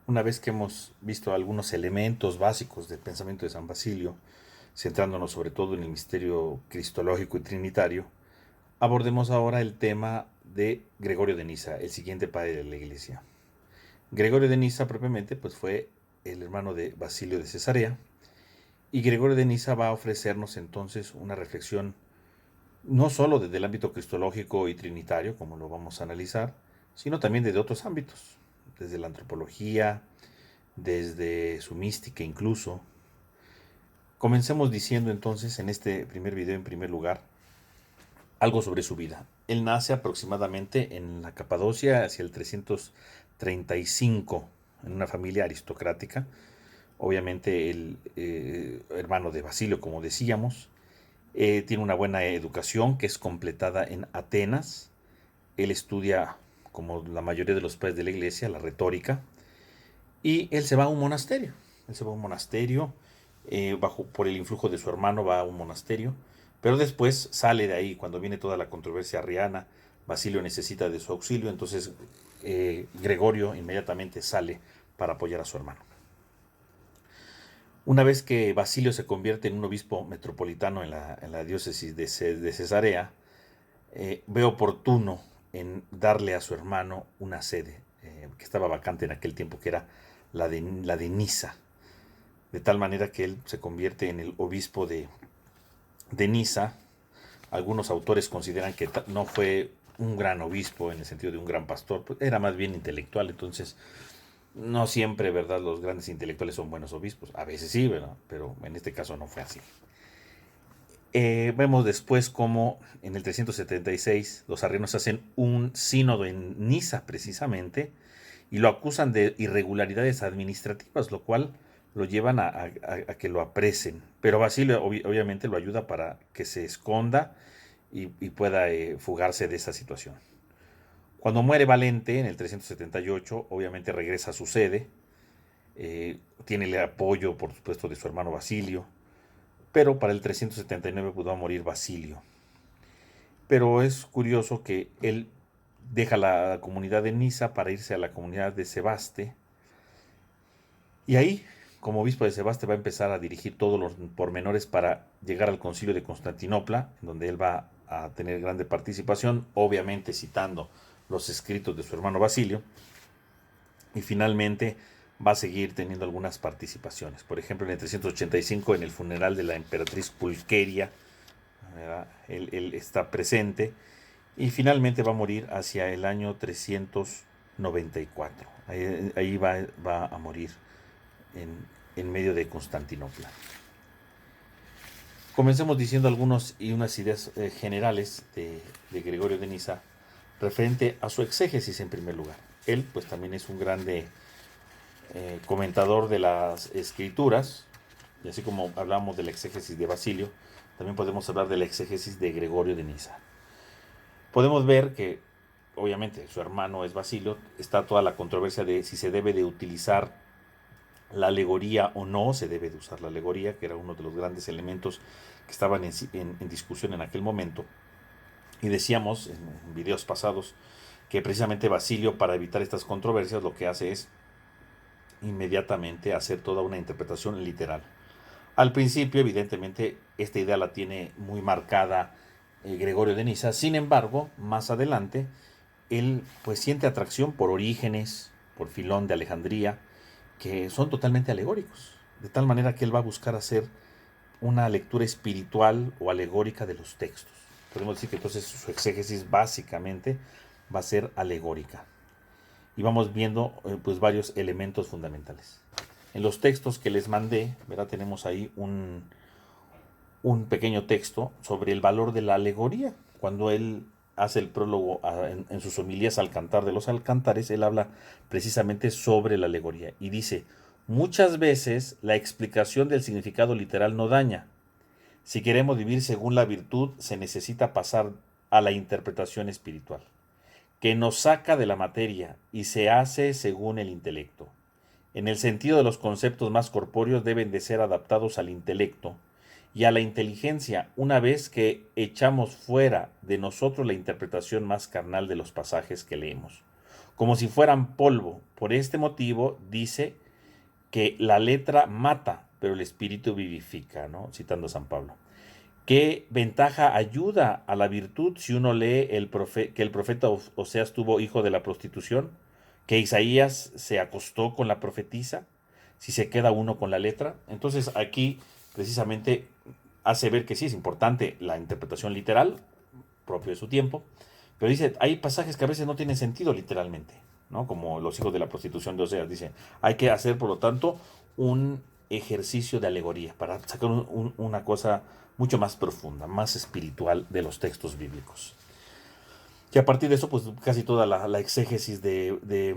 Una vez que hemos visto algunos elementos básicos del pensamiento de San Basilio, centrándonos sobre todo en el misterio cristológico y trinitario, abordemos ahora el tema de Gregorio de Nisa, el siguiente padre de la Iglesia. Gregorio de Nisa propiamente pues fue el hermano de Basilio de Cesarea, y Gregorio de Nisa va a ofrecernos entonces una reflexión no solo desde el ámbito cristológico y trinitario, como lo vamos a analizar, sino también desde otros ámbitos, desde la antropología, desde su mística incluso. Comencemos diciendo entonces en este primer video, en primer lugar, algo sobre su vida. Él nace aproximadamente en la Capadocia hacia el 335, en una familia aristocrática. Obviamente el hermano de Basilio, como decíamos, tiene una buena educación que es completada en Atenas. Él estudia, como la mayoría de los padres de la iglesia, la retórica, y él se va a un monasterio. Él se va a un monasterio, por el influjo de su hermano va a un monasterio, pero después sale de ahí cuando viene toda la controversia arriana. Basilio necesita de su auxilio, entonces Gregorio inmediatamente sale para apoyar a su hermano. Una vez que Basilio se convierte en un obispo metropolitano en la diócesis de Cesarea, ve oportuno en darle a su hermano una sede que estaba vacante en aquel tiempo, que era la de Niza, de tal manera que él se convierte en el obispo de Niza. Algunos autores consideran que no fue un gran obispo en el sentido de un gran pastor, pues era más bien intelectual. Entonces no siempre, ¿verdad?, los grandes intelectuales son buenos obispos, a veces sí, ¿verdad?, pero en este caso no fue así. Vemos después cómo en el 376 los arrianos hacen un sínodo en Niza precisamente y lo acusan de irregularidades administrativas, lo cual lo llevan a que lo apresen. Pero Basilio obviamente lo ayuda para que se esconda y pueda fugarse de esa situación. Cuando muere Valente en el 378, obviamente regresa a su sede, tiene el apoyo, por supuesto, de su hermano Basilio, pero para el 379 pudo morir Basilio. Pero es curioso que él deja la comunidad de Niza para irse a la comunidad de Sebaste, y ahí, como obispo de Sebaste, va a empezar a dirigir todos los pormenores para llegar al concilio de Constantinopla, en donde él va a tener grande participación, obviamente citando los escritos de su hermano Basilio, y finalmente va a seguir teniendo algunas participaciones. Por ejemplo, en el 385, en el funeral de la emperatriz Pulqueria, él está presente, y finalmente va a morir hacia el año 394. Ahí va a morir en medio de Constantinopla. Comencemos diciendo unas ideas generales de Gregorio de Niza referente a su exégesis en primer lugar. Él pues también es un grande comentador de las escrituras, y así como hablamos de la exégesis de Basilio, también podemos hablar de la exégesis de Gregorio de Niza. Podemos ver que obviamente su hermano es Basilio, está toda la controversia de si se debe de utilizar la alegoría o no se debe de usar la alegoría, que era uno de los grandes elementos que estaban en discusión en aquel momento. Y decíamos en videos pasados que precisamente Basilio, para evitar estas controversias, lo que hace es inmediatamente hacer toda una interpretación literal. Al principio, evidentemente, esta idea la tiene muy marcada Gregorio de Niza. Sin embargo, más adelante, él pues siente atracción por Orígenes, por Filón de Alejandría, que son totalmente alegóricos, de tal manera que él va a buscar hacer una lectura espiritual o alegórica de los textos. Podemos decir que entonces su exégesis básicamente va a ser alegórica. Y vamos viendo pues varios elementos fundamentales. En los textos que les mandé, ¿verdad?, tenemos ahí un pequeño texto sobre el valor de la alegoría. Cuando él hace el prólogo en sus homilías al Cantar de los Alcantares, él habla precisamente sobre la alegoría y dice: muchas veces la explicación del significado literal no daña. Si queremos vivir según la virtud, se necesita pasar a la interpretación espiritual, que nos saca de la materia y se hace según el intelecto. En el sentido de los conceptos más corpóreos deben de ser adaptados al intelecto y a la inteligencia, una vez que echamos fuera de nosotros la interpretación más carnal de los pasajes que leemos. como si fueran polvo. Por este motivo dice que la letra mata, pero el espíritu vivifica, ¿no? Citando a San Pablo. ¿Qué ventaja ayuda a la virtud si uno lee que el profeta Oseas tuvo hijo de la prostitución? ¿Que Isaías se acostó con la profetisa? Si se queda uno con la letra. Entonces aquí precisamente hace ver que sí es importante la interpretación literal, propio de su tiempo, pero dice, hay pasajes que a veces no tienen sentido literalmente, ¿no? Como los hijos de la prostitución de Oseas. Dice, hay que hacer, por lo tanto, un ejercicio de alegoría para sacar una cosa mucho más profunda, más espiritual de los textos bíblicos. Y a partir de eso, pues casi toda la exégesis de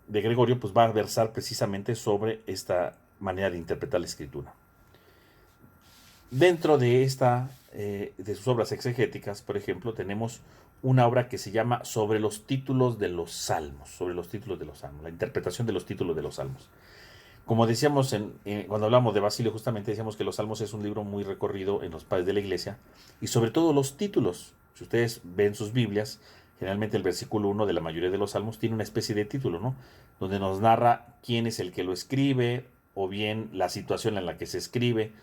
Gregorio pues, va a versar precisamente sobre esta manera de interpretar la escritura. Dentro de sus obras exegéticas, por ejemplo, tenemos una obra que se llama Sobre los títulos de los salmos, sobre los títulos de los salmos, la interpretación de los títulos de los salmos. Como decíamos cuando hablamos de Basilio, justamente decíamos que los salmos es un libro muy recorrido en los padres de la iglesia, y sobre todo los títulos. Si ustedes ven sus Biblias, generalmente el versículo 1 de la mayoría de los salmos tiene una especie de título, ¿no? Donde nos narra quién es el que lo escribe, o bien la situación en la que se escribe.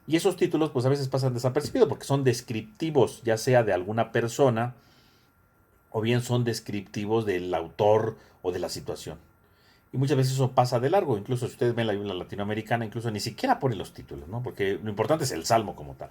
Y esos títulos pues a veces pasan desapercibidos porque son descriptivos, ya sea de alguna persona, o bien son descriptivos del autor o de la situación. Y muchas veces eso pasa de largo, incluso si ustedes ven la Biblia latinoamericana, incluso ni siquiera ponen los títulos, ¿no? Porque lo importante es el salmo como tal.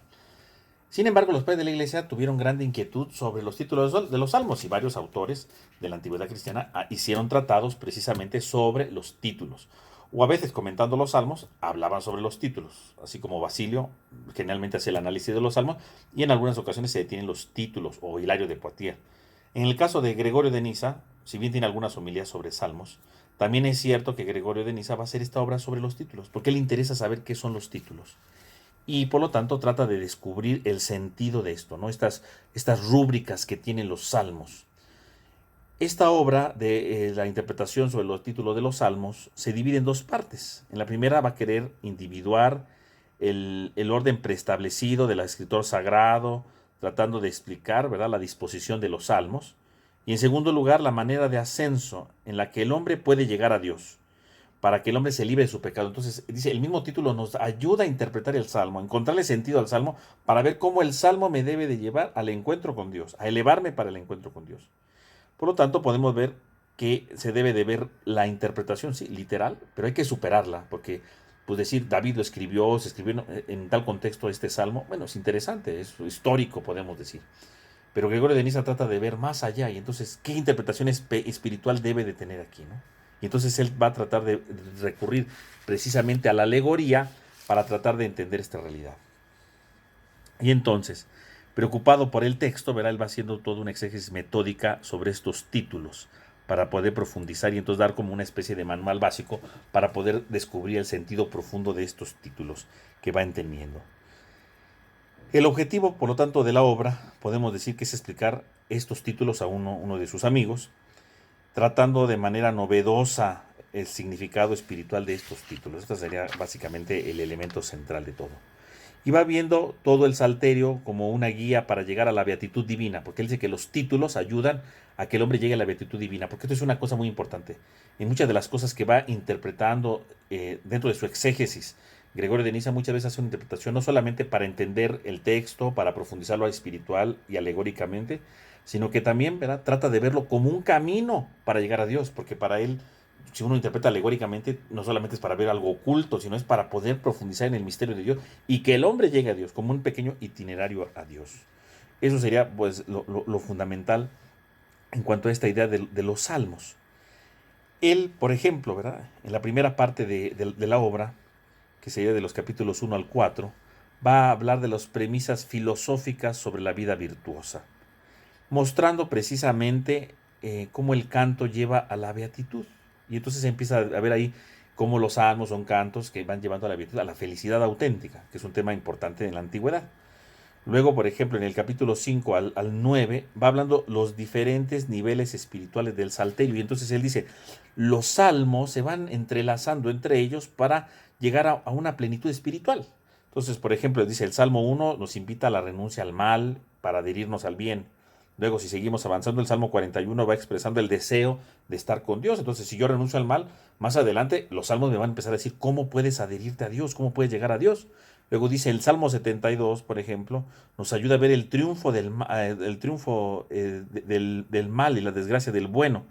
Sin embargo, los padres de la iglesia tuvieron grande inquietud sobre los títulos de los salmos, y varios autores de la antigüedad cristiana hicieron tratados precisamente sobre los títulos. O a veces, comentando los salmos, hablaban sobre los títulos, así como Basilio generalmente hace el análisis de los salmos, y en algunas ocasiones se detienen los títulos, o Hilario de Poitiers. En el caso de Gregorio de Niza, si bien tiene algunas homilías sobre salmos, también es cierto que Gregorio de Niza va a hacer esta obra sobre los títulos, porque le interesa saber qué son los títulos. Y por lo tanto trata de descubrir el sentido de esto, ¿no? Estas rúbricas que tienen los salmos. Esta obra de la interpretación sobre los títulos de los salmos se divide en dos partes. En la primera va a querer individuar el orden preestablecido del escritor sagrado, tratando de explicar, ¿verdad?, la disposición de los salmos. Y en segundo lugar, la manera de ascenso en la que el hombre puede llegar a Dios, para que el hombre se libre de su pecado. Entonces, dice, el mismo título nos ayuda a interpretar el salmo, a encontrarle sentido al salmo, para ver cómo el salmo me debe de llevar al encuentro con Dios, a elevarme para el encuentro con Dios. Por lo tanto, podemos ver que se debe de ver la interpretación, sí, literal, pero hay que superarla, porque pues decir, David lo escribió, se escribió en tal contexto este salmo, bueno, es interesante, es histórico, podemos decir. Pero Gregorio de Niza trata de ver más allá, y entonces, ¿qué interpretación espiritual debe de tener aquí, no? Y entonces él va a tratar de recurrir precisamente a la alegoría para tratar de entender esta realidad. Y entonces, preocupado por el texto, verá, él va haciendo toda una exégesis metódica sobre estos títulos para poder profundizar y entonces dar como una especie de manual básico para poder descubrir el sentido profundo de estos títulos que va entendiendo. El objetivo, por lo tanto, de la obra, podemos decir que es explicar estos títulos a uno de sus amigos, tratando de manera novedosa el significado espiritual de estos títulos. Este sería básicamente el elemento central de todo. Y va viendo todo el salterio como una guía para llegar a la beatitud divina, porque él dice que los títulos ayudan a que el hombre llegue a la beatitud divina, porque esto es una cosa muy importante. En muchas de las cosas que va interpretando dentro de su exégesis, Gregorio de Niza muchas veces hace una interpretación no solamente para entender el texto, para profundizarlo espiritual y alegóricamente, sino que también, ¿verdad?, trata de verlo como un camino para llegar a Dios, porque para él, si uno interpreta alegóricamente, no solamente es para ver algo oculto, sino es para poder profundizar en el misterio de Dios y que el hombre llegue a Dios, como un pequeño itinerario a Dios. Eso sería pues lo fundamental en cuanto a esta idea de los salmos. Él, por ejemplo, ¿verdad?, en la primera parte de la obra, que sería de los capítulos 1 al 4, va a hablar de las premisas filosóficas sobre la vida virtuosa, mostrando precisamente cómo el canto lleva a la beatitud. Y entonces empieza a ver ahí cómo los salmos son cantos que van llevando a la beatitud, a la felicidad auténtica, que es un tema importante en la antigüedad. Luego, por ejemplo, en el capítulo 5 al 9, va hablando los diferentes niveles espirituales del salterio. Y entonces él dice, los salmos se van entrelazando entre ellos para llegar a una plenitud espiritual. Entonces, por ejemplo, dice el Salmo 1 nos invita a la renuncia al mal para adherirnos al bien. Luego, si seguimos avanzando, el Salmo 41 va expresando el deseo de estar con Dios. Entonces, si yo renuncio al mal, más adelante los salmos me van a empezar a decir cómo puedes adherirte a Dios, cómo puedes llegar a Dios. Luego dice el Salmo 72, por ejemplo, nos ayuda a ver el triunfo del mal y la desgracia del bueno,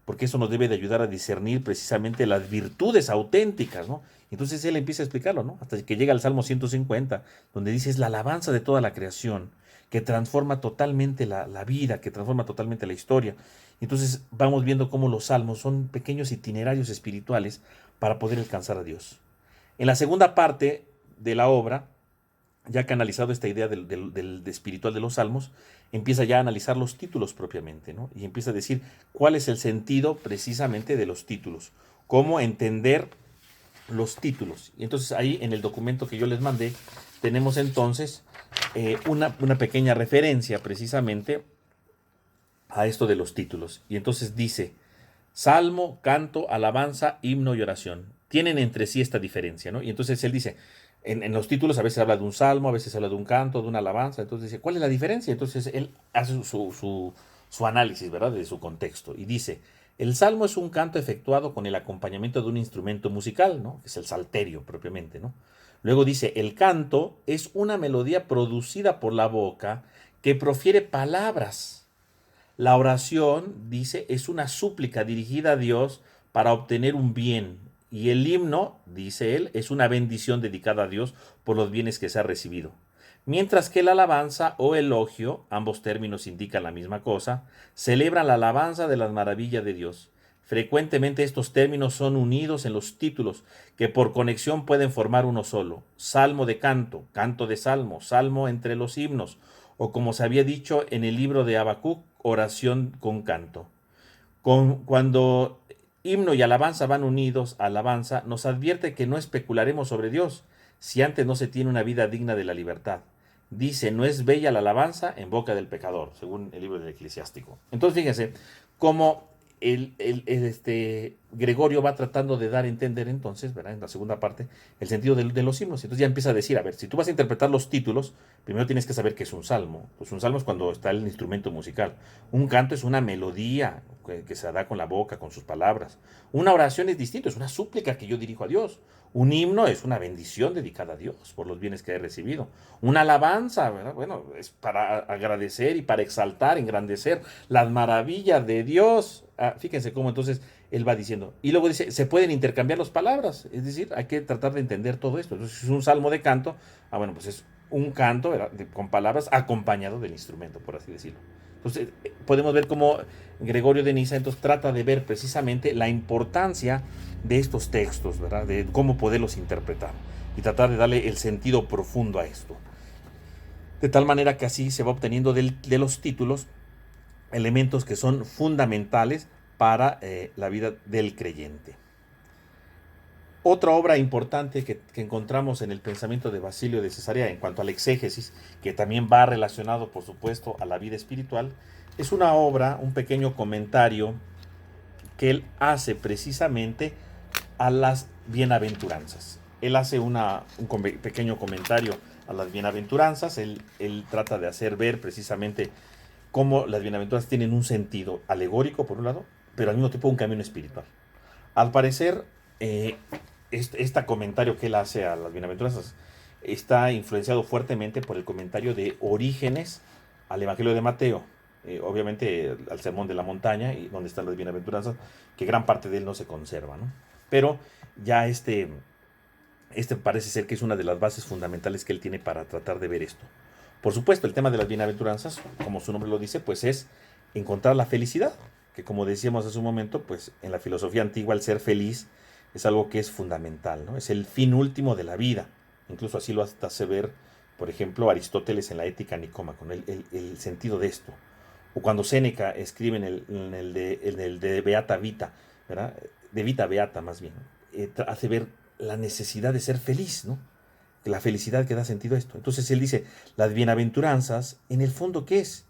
porque eso nos debe de ayudar a discernir precisamente las virtudes auténticas, ¿no? Entonces él empieza a explicarlo, ¿no? Hasta que llega al Salmo 150, donde dice es la alabanza de toda la creación, que transforma totalmente la vida, que transforma totalmente la historia. Entonces vamos viendo cómo los salmos son pequeños itinerarios espirituales para poder alcanzar a Dios. En la segunda parte de la obra, ya que ha analizado esta idea del espiritual de los salmos, empieza ya a analizar los títulos propiamente, ¿no? Y empieza a decir cuál es el sentido precisamente de los títulos, cómo entender los títulos. Y entonces ahí en el documento que yo les mandé tenemos entonces una pequeña referencia precisamente a esto de los títulos. Y entonces dice, salmo, canto, alabanza, himno y oración. Tienen entre sí esta diferencia, ¿no? Y entonces él dice, en los títulos a veces habla de un salmo, a veces habla de un canto, de una alabanza. Entonces dice, ¿cuál es la diferencia? Entonces él hace su análisis, ¿verdad? De su contexto. Y dice, el salmo es un canto efectuado con el acompañamiento de un instrumento musical, ¿no? Que es el salterio propiamente, ¿no? Luego dice, el canto es una melodía producida por la boca que profiere palabras. La oración, dice, es una súplica dirigida a Dios para obtener un bien. Y el himno, dice él, es una bendición dedicada a Dios por los bienes que se ha recibido. Mientras que la alabanza o elogio, ambos términos indican la misma cosa, celebran la alabanza de las maravillas de Dios. Frecuentemente estos términos son unidos en los títulos, que por conexión pueden formar uno solo. Salmo de canto, canto de salmo, salmo entre los himnos, o como se había dicho en el libro de Habacuc, oración con canto. Cuando himno y alabanza van unidos a alabanza, nos advierte que no especularemos sobre Dios, si antes no se tiene una vida digna de la libertad. Dice, no es bella la alabanza en boca del pecador, según el libro del Eclesiástico. Entonces, fíjense cómo Gregorio va tratando de dar a entender entonces, ¿verdad? En la segunda parte, el sentido de los himnos. Entonces ya empieza a decir, a ver, si tú vas a interpretar los títulos, primero tienes que saber qué es un salmo. Pues un salmo es cuando está el instrumento musical. Un canto es una melodía que se da con la boca, con sus palabras. Una oración es distinto, es una súplica que yo dirijo a Dios. Un himno es una bendición dedicada a Dios por los bienes que he recibido. Una alabanza, ¿verdad? Bueno, es para agradecer y para exaltar, engrandecer las maravillas de Dios. Fíjense cómo entonces él va diciendo. Y luego dice, se pueden intercambiar las palabras. Es decir, hay que tratar de entender todo esto. Entonces, si es un salmo de canto, bueno, pues es un canto, ¿verdad? Con palabras acompañado del instrumento, por así decirlo. Entonces, podemos ver cómo Gregorio de Niza entonces trata de ver precisamente la importancia de estos textos, ¿verdad? De cómo poderlos interpretar y tratar de darle el sentido profundo a esto. De tal manera que así se va obteniendo de los títulos elementos que son fundamentales para la vida del creyente. Otra obra importante que encontramos en el pensamiento de Basilio de Cesarea en cuanto al exégesis, que también va relacionado, por supuesto, a la vida espiritual, es una obra, un pequeño comentario que él hace precisamente a las bienaventuranzas. Él hace un pequeño comentario a las bienaventuranzas, él trata de hacer ver precisamente cómo las bienaventuranzas tienen un sentido alegórico, por un lado, pero al mismo tiempo un camino espiritual. Al parecer, este comentario que él hace a las bienaventuranzas está influenciado fuertemente por el comentario de Orígenes al Evangelio de Mateo, obviamente al Sermón de la Montaña, y donde están las bienaventuranzas, que gran parte de él no se conserva, ¿no? Pero ya este parece ser que es una de las bases fundamentales que él tiene para tratar de ver esto. Por supuesto, el tema de las bienaventuranzas, como su nombre lo dice, pues es encontrar la felicidad, que como decíamos hace un momento, pues en la filosofía antigua el ser feliz es algo que es fundamental, ¿no? Es el fin último de la vida. Incluso así lo hace ver, por ejemplo, Aristóteles en la Ética Nicómaco, el sentido de esto. O cuando Séneca escribe en el de Beata Vita, ¿verdad? De Vita Beata más bien, hace ver la necesidad de ser feliz, ¿no? La felicidad que da sentido a esto. Entonces él dice, las bienaventuranzas, en el fondo, ¿qué es?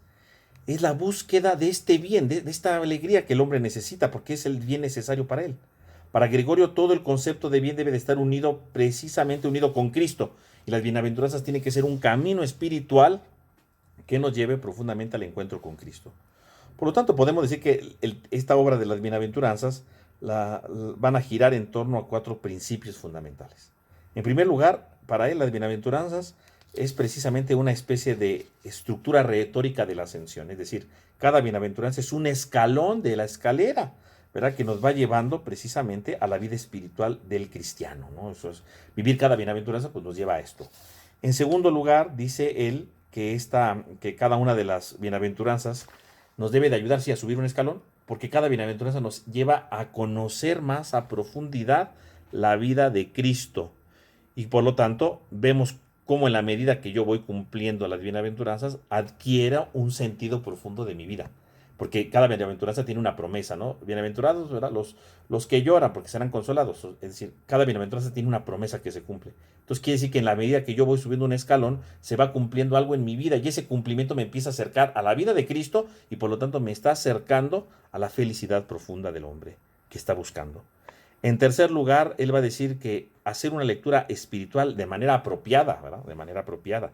Es la búsqueda de este bien, de esta alegría que el hombre necesita, porque es el bien necesario para él. Para Gregorio, todo el concepto de bien debe de estar precisamente unido con Cristo. Y las bienaventuranzas tienen que ser un camino espiritual que nos lleve profundamente al encuentro con Cristo. Por lo tanto, podemos decir que esta obra de las bienaventuranzas van a girar en torno a 4 principios fundamentales. En primer lugar, para él las bienaventuranzas es precisamente una especie de estructura retórica de la ascensión, es decir, cada bienaventuranza es un escalón de la escalera, ¿verdad?, que nos va llevando precisamente a la vida espiritual del cristiano, ¿no? Eso es, vivir cada bienaventuranza pues nos lleva a esto. En segundo lugar, dice él que cada una de las bienaventuranzas nos debe de ayudar, sí, a subir un escalón, porque cada bienaventuranza nos lleva a conocer más a profundidad la vida de Cristo. Y por lo tanto, vemos cómo en la medida que yo voy cumpliendo las bienaventuranzas, adquiera un sentido profundo de mi vida. Porque cada bienaventuranza tiene una promesa, ¿no? Bienaventurados, ¿verdad? Los que lloran porque serán consolados. Es decir, cada bienaventuranza tiene una promesa que se cumple. Entonces quiere decir que en la medida que yo voy subiendo un escalón, se va cumpliendo algo en mi vida y ese cumplimiento me empieza a acercar a la vida de Cristo y por lo tanto me está acercando a la felicidad profunda del hombre que está buscando. En tercer lugar, él va a decir que hacer una lectura espiritual de manera apropiada, ¿verdad? De manera apropiada,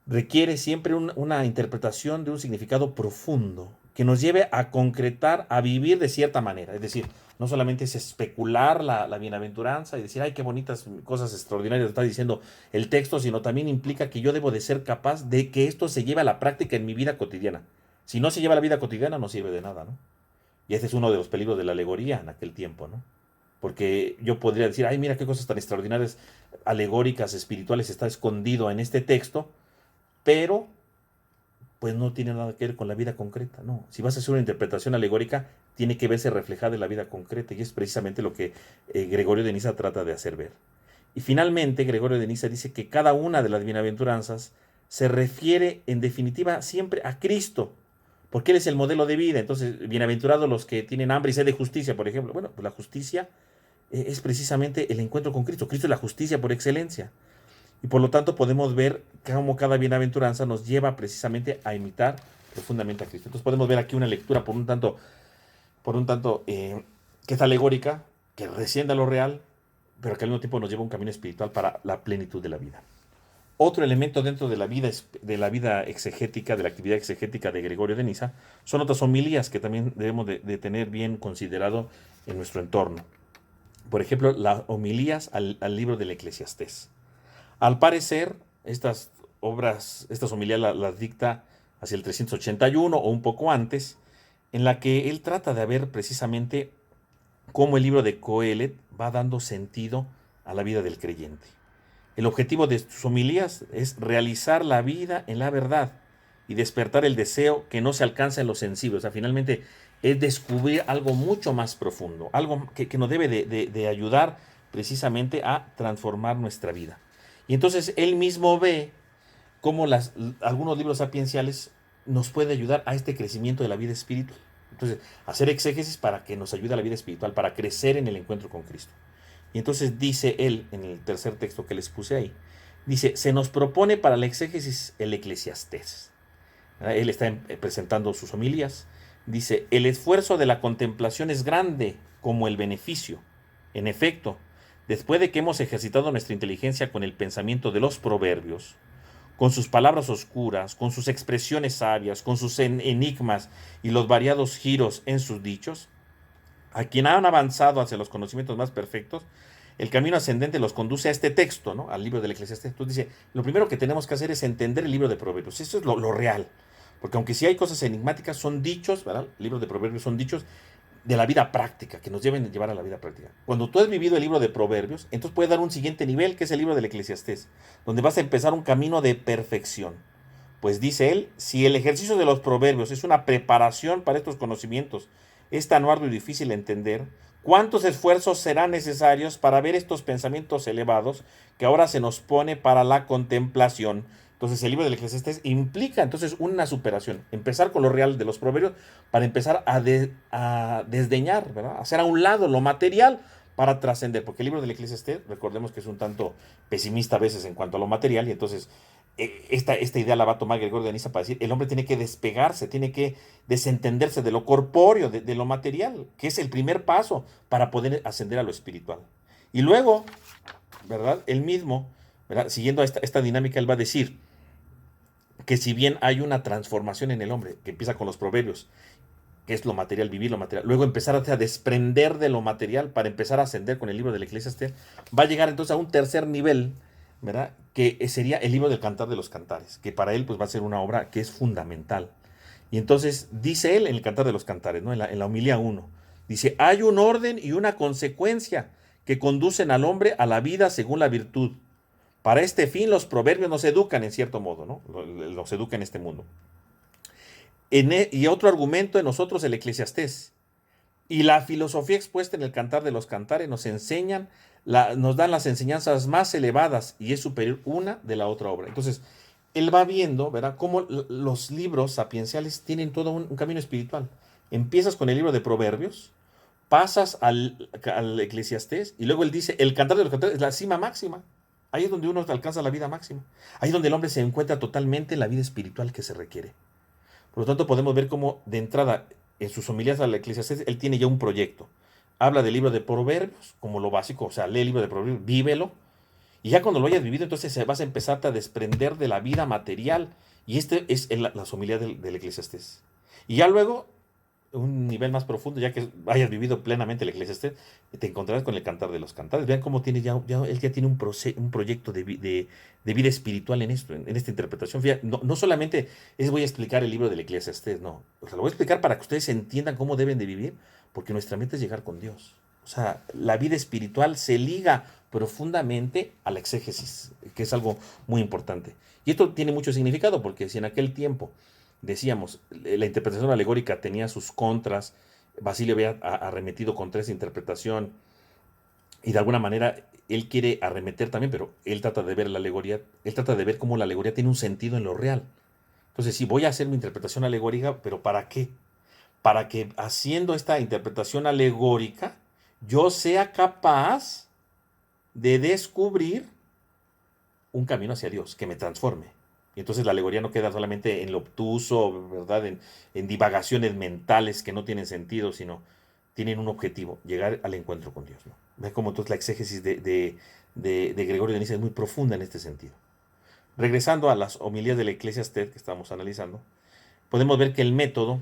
requiere siempre una interpretación de un significado profundo que nos lleve a concretar, a vivir de cierta manera. Es decir, no solamente es especular la bienaventuranza y decir, ay, qué bonitas cosas extraordinarias está diciendo el texto, sino también implica que yo debo de ser capaz de que esto se lleve a la práctica en mi vida cotidiana. Si no se lleva a la vida cotidiana, no sirve de nada, ¿no? Y este es uno de los peligros de la alegoría en aquel tiempo, ¿no? Porque yo podría decir, ay, mira qué cosas tan extraordinarias, alegóricas, espirituales, está escondido en este texto, pero pues no tiene nada que ver con la vida concreta, no. Si vas a hacer una interpretación alegórica, tiene que verse reflejada en la vida concreta, y es precisamente lo que Gregorio de Nisa trata de hacer ver. Y finalmente, Gregorio de Nisa dice que cada una de las bienaventuranzas se refiere en definitiva siempre a Cristo, porque Él es el modelo de vida. Entonces, bienaventurados los que tienen hambre y sed de justicia, por ejemplo. Bueno, pues la justicia es precisamente el encuentro con Cristo. Cristo es la justicia por excelencia. Y por lo tanto podemos ver cómo cada bienaventuranza nos lleva precisamente a imitar profundamente a Cristo. Entonces podemos ver aquí una lectura por un tanto que es alegórica, que reciende a lo real, pero que al mismo tiempo nos lleva a un camino espiritual para la plenitud de la vida. Otro elemento dentro de la vida exegética, de la actividad exegética de Gregorio de Nisa, son otras homilías que también debemos de tener bien considerado en nuestro entorno. Por ejemplo, las homilías al libro del Eclesiastés. Al parecer, estas homilías las dicta hacia el 381 o un poco antes, en la que él trata de ver precisamente cómo el libro de Coelet va dando sentido a la vida del creyente. El objetivo de sus homilías es realizar la vida en la verdad y despertar el deseo que no se alcanza en los sensibles. O sea, finalmente es descubrir algo mucho más profundo, algo que nos debe de ayudar precisamente a transformar nuestra vida. Y entonces él mismo ve cómo algunos libros sapienciales nos pueden ayudar a este crecimiento de la vida espiritual. Entonces, hacer exégesis para que nos ayude a la vida espiritual, para crecer en el encuentro con Cristo. Y entonces dice él, en el tercer texto que les puse ahí, dice, se nos propone para la exégesis el Eclesiastés. Él está presentando sus homilías. Dice, el esfuerzo de la contemplación es grande como el beneficio. En efecto, después de que hemos ejercitado nuestra inteligencia con el pensamiento de los proverbios, con sus palabras oscuras, con sus expresiones sabias, con sus enigmas y los variados giros en sus dichos, a quien han avanzado hacia los conocimientos más perfectos, el camino ascendente los conduce a este texto, ¿no? Al libro del Eclesiastés. Entonces dice, lo primero que tenemos que hacer es entender el libro de Proverbios. Eso es lo real. Porque aunque sí hay cosas enigmáticas, son dichos, ¿verdad? El libro de Proverbios son dichos de la vida práctica, que nos deben llevar a la vida práctica. Cuando tú has vivido el libro de Proverbios, entonces puedes dar un siguiente nivel, que es el libro del Eclesiastés, donde vas a empezar un camino de perfección. Pues dice él, si el ejercicio de los proverbios es una preparación para estos conocimientos, es tan arduo y difícil de entender, ¿cuántos esfuerzos serán necesarios para ver estos pensamientos elevados que ahora se nos pone para la contemplación? Entonces el libro del Eclesiastés implica entonces una superación, empezar con lo real de los proverbios para empezar a desdeñar, ¿verdad? Hacer a un lado lo material para trascender, porque el libro del Eclesiastés, recordemos que es un tanto pesimista a veces en cuanto a lo material, y entonces esta idea la va a tomar Gregorio de Nisa para decir, el hombre tiene que despegarse, tiene que desentenderse de lo corpóreo, de lo material, que es el primer paso para poder ascender a lo espiritual. Y luego, ¿verdad? Él mismo, ¿verdad? Siguiendo esta dinámica, él va a decir, que si bien hay una transformación en el hombre, que empieza con los proverbios, que es lo material, vivir lo material, luego empezar a desprender de lo material para empezar a ascender con el libro del Eclesiastés, va a llegar entonces a un tercer nivel, ¿verdad? Que sería el libro del Cantar de los Cantares, que para él pues va a ser una obra que es fundamental. Y entonces dice él en el Cantar de los Cantares, ¿no? En la homilía 1, dice, hay un orden y una consecuencia que conducen al hombre a la vida según la virtud. Para este fin los proverbios nos educan en cierto modo, ¿no? Nos educa en este mundo. Y otro argumento en nosotros el Eclesiastés. Y la filosofía expuesta en el Cantar de los Cantares nos enseñan, nos dan las enseñanzas más elevadas y es superior una de la otra obra. Entonces, él va viendo, ¿verdad?, cómo los libros sapienciales tienen todo un camino espiritual. Empiezas con el libro de Proverbios, pasas al Eclesiastés y luego él dice, el Cantar de los Cantares es la cima máxima. Ahí es donde uno alcanza la vida máxima. Ahí es donde el hombre se encuentra totalmente en la vida espiritual que se requiere. Por lo tanto, podemos ver cómo de entrada en sus homilías a la Eclesiastés, él tiene ya un proyecto. Habla del libro de Proverbios como lo básico, o sea, lee el libro de Proverbios, vívelo, y ya cuando lo hayas vivido, entonces vas a empezar a desprender de la vida material, y este es las homilías del Eclesiastés. Y ya luego, un nivel más profundo, ya que hayas vivido plenamente el Eclesiastés, te encontrarás con el Cantar de los Cantares. Vean cómo tiene él ya tiene un proyecto de vida espiritual en esto, en esta interpretación. Fíjate, no solamente voy a explicar el libro del Eclesiastés, no. O sea, lo voy a explicar para que ustedes entiendan cómo deben de vivir, porque nuestra meta es llegar con Dios. O sea, la vida espiritual se liga profundamente a la exégesis, que es algo muy importante. Y esto tiene mucho significado, porque si en aquel tiempo decíamos, la interpretación alegórica tenía sus contras, Basilio había arremetido contra esa interpretación y de alguna manera él quiere arremeter también, pero él trata de ver la alegoría, él trata de ver cómo la alegoría tiene un sentido en lo real. Entonces, sí, voy a hacer mi interpretación alegórica, pero ¿para qué? Para que haciendo esta interpretación alegórica, yo sea capaz de descubrir un camino hacia Dios, que me transforme. Y entonces la alegoría no queda solamente en lo obtuso, ¿verdad? En divagaciones mentales que no tienen sentido, sino tienen un objetivo, llegar al encuentro con Dios, ¿no? Ve cómo entonces la exégesis de Gregorio de Niza es muy profunda en este sentido. Regresando a las homilías de la Eclesiastés que estamos analizando, podemos ver que el método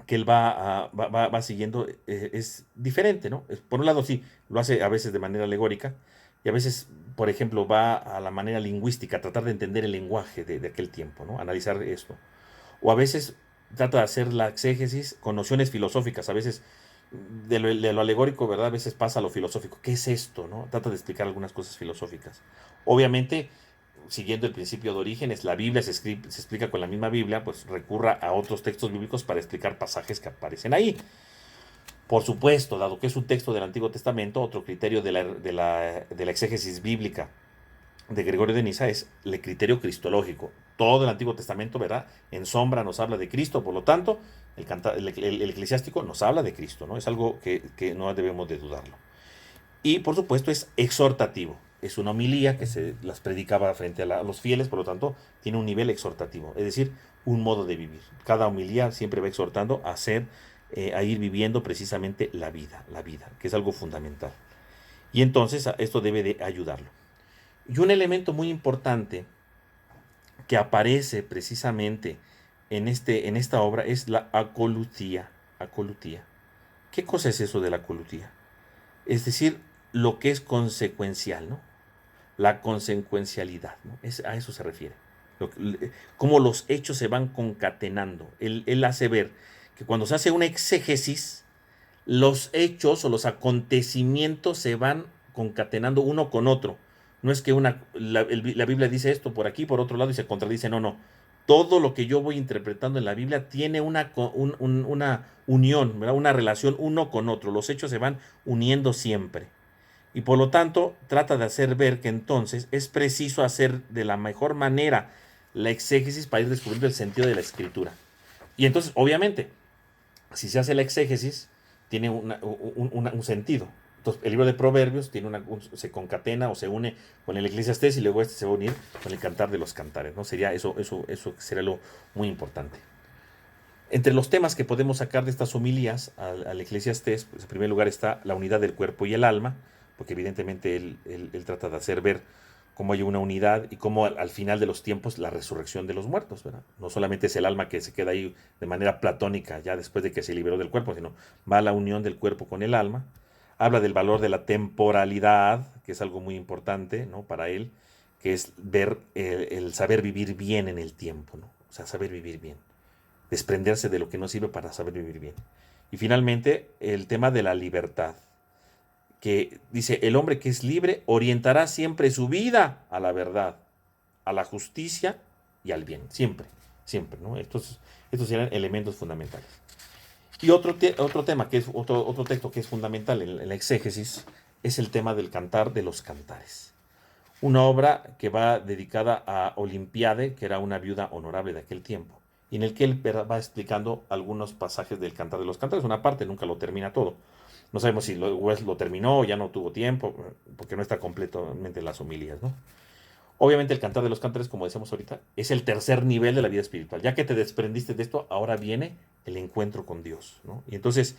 que él va siguiendo es diferente, ¿no? Por un lado, sí, lo hace a veces de manera alegórica y a veces, por ejemplo, va a la manera lingüística, a tratar de entender el lenguaje de aquel tiempo, ¿no? Analizar esto. O a veces trata de hacer la exégesis con nociones filosóficas, a veces de lo alegórico, ¿verdad? A veces pasa a lo filosófico. ¿Qué es esto, no? Trata de explicar algunas cosas filosóficas. Obviamente, siguiendo el principio de orígenes, la Biblia se explica con la misma Biblia, pues recurra a otros textos bíblicos para explicar pasajes que aparecen ahí. Por supuesto, dado que es un texto del Antiguo Testamento, otro criterio de la exégesis bíblica de Gregorio de Niza es el criterio cristológico. Todo el Antiguo Testamento, ¿verdad?, en sombra nos habla de Cristo, por lo tanto, el eclesiástico nos habla de Cristo, ¿no? Es algo que no debemos de dudarlo. Y por supuesto es exhortativo. Es una homilía que se las predicaba frente a los fieles, por lo tanto, tiene un nivel exhortativo, es decir, un modo de vivir. Cada homilía siempre va exhortando a ir viviendo precisamente la vida, que es algo fundamental. Y entonces esto debe de ayudarlo. Y un elemento muy importante que aparece precisamente en esta obra es la acolutía. Acolutía. ¿Qué cosa es eso de la acolutía? Es decir, lo que es consecuencial, ¿no? La consecuencialidad, ¿no? A eso se refiere. Cómo los hechos se van concatenando. Él hace ver que cuando se hace una exégesis, los hechos o los acontecimientos se van concatenando uno con otro. No es que la Biblia dice esto por aquí, por otro lado y se contradice. No, no. Todo lo que yo voy interpretando en la Biblia tiene una unión, ¿verdad? Una relación uno con otro. Los hechos se van uniendo siempre. Y por lo tanto, trata de hacer ver que entonces es preciso hacer de la mejor manera la exégesis para ir descubriendo el sentido de la escritura. Y entonces, obviamente, si se hace la exégesis, tiene un sentido. Entonces, el libro de Proverbios se concatena o se une con el Eclesiastés y luego se va a unir con el Cantar de los Cantares, ¿no? Sería eso sería lo muy importante. Entre los temas que podemos sacar de estas homilías al Eclesiastés, pues, en primer lugar está la unidad del cuerpo y el alma, porque evidentemente él trata de hacer ver cómo hay una unidad y cómo al final de los tiempos la resurrección de los muertos, ¿verdad? No solamente es el alma que se queda ahí de manera platónica ya después de que se liberó del cuerpo, sino va a la unión del cuerpo con el alma. Habla del valor de la temporalidad, que es algo muy importante, ¿no? Para él, que es ver el saber vivir bien en el tiempo, ¿no? O sea, saber vivir bien, desprenderse de lo que no sirve para saber vivir bien. Y finalmente, el tema de la libertad, que dice, el hombre que es libre orientará siempre su vida a la verdad, a la justicia y al bien, siempre, siempre, ¿no? Estos serían elementos fundamentales. Y otro tema, que es otro texto que es fundamental en la exégesis, es el tema del cantar de los cantares. Una obra que va dedicada a Olimpiade, que era una viuda honorable de aquel tiempo, y en el que él va explicando algunos pasajes del Cantar de los Cantares, una parte, nunca lo termina todo. No sabemos si West lo terminó o ya no tuvo tiempo, porque no está completamente en las homilías, ¿no? Obviamente el Cantar de los Cantares, como decíamos ahorita, es el tercer nivel de la vida espiritual. Ya que te desprendiste de esto, ahora viene el encuentro con Dios, ¿no? Y entonces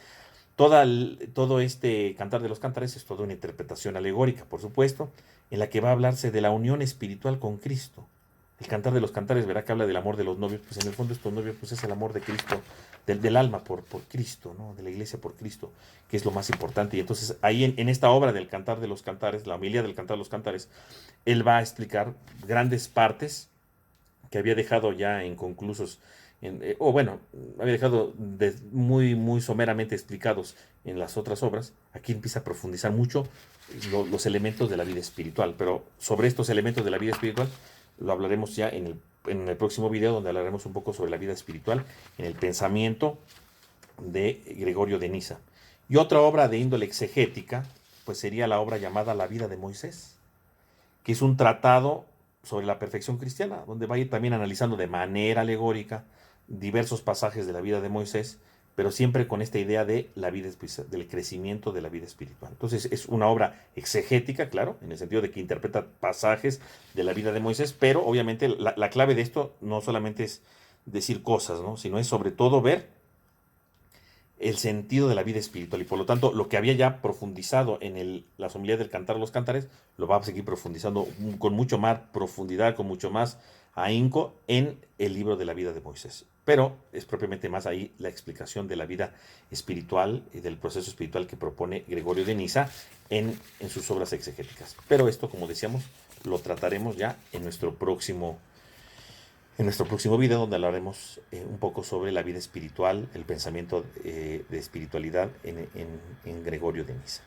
todo este Cantar de los Cantares es toda una interpretación alegórica, por supuesto, en la que va a hablarse de la unión espiritual con Cristo. El Cantar de los Cantares verá que habla del amor de los novios, pues en el fondo estos novios pues es el amor de Cristo, del alma por Cristo, ¿no? De la iglesia por Cristo, que es lo más importante. Y entonces ahí en esta obra del Cantar de los Cantares, la homilía del Cantar de los Cantares, él va a explicar grandes partes que había dejado ya inconclusos, o bueno, había dejado muy someramente explicados en las otras obras. Aquí empieza a profundizar mucho los elementos de la vida espiritual, pero sobre estos elementos de la vida espiritual lo hablaremos ya en el próximo video, donde hablaremos un poco sobre la vida espiritual en el pensamiento de Gregorio de Niza. Y otra obra de índole exegética, pues sería la obra llamada La vida de Moisés, que es un tratado sobre la perfección cristiana, donde va a ir también analizando de manera alegórica diversos pasajes de la vida de Moisés, pero siempre con esta idea de la vida, del crecimiento de la vida espiritual. Entonces es una obra exegética, claro, en el sentido de que interpreta pasajes de la vida de Moisés, pero obviamente la clave de esto no solamente es decir cosas, ¿no? Sino es sobre todo ver el sentido de la vida espiritual, y por lo tanto lo que había ya profundizado en las homilías del Cantar de los Cantares lo va a seguir profundizando con mucho más profundidad, con mucho más ahínco en el libro de la vida de Moisés. Pero es propiamente más ahí la explicación de la vida espiritual y del proceso espiritual que propone Gregorio de Niza en sus obras exegéticas. Pero esto, como decíamos, lo trataremos ya en nuestro próximo video, donde hablaremos un poco sobre la vida espiritual, el pensamiento de espiritualidad en Gregorio de Niza.